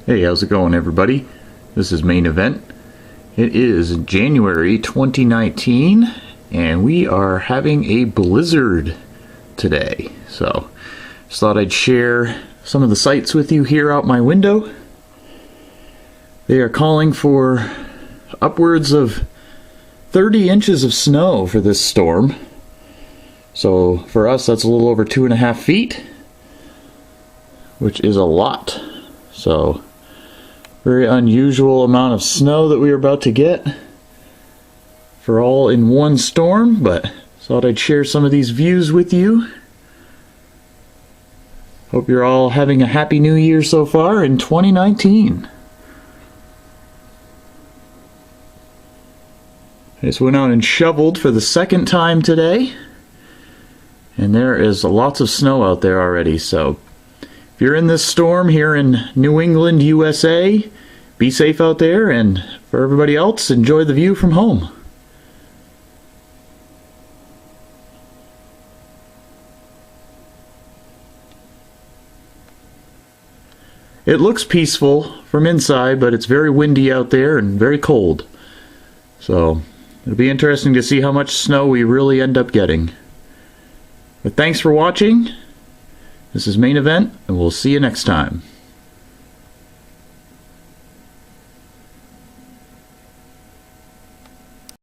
Hey, how's it going, everybody? This is Maine Event. It is January 2019, and we are having a blizzard today. So, just thought I'd share some of the sights with you here out my window. They are calling for upwards of 30 inches of snow for this storm. So, for us, that's a little over 2.5 feet, which is a lot. So, very unusual amount of snow that we are about to get for all in one storm, but thought I'd share some of these views with you. Hope you're all having a happy new year so far in 2019. I just went out and shoveled for the second time today, and there is lots of snow out there already. So if you're in this storm here in New England, USA, be safe out there, and for everybody else, enjoy the view from home. It looks peaceful from inside, but it's very windy out there and very cold. So it'll be interesting to see how much snow we really end up getting. But thanks for watching. This is Maine Event, and we'll see you next time.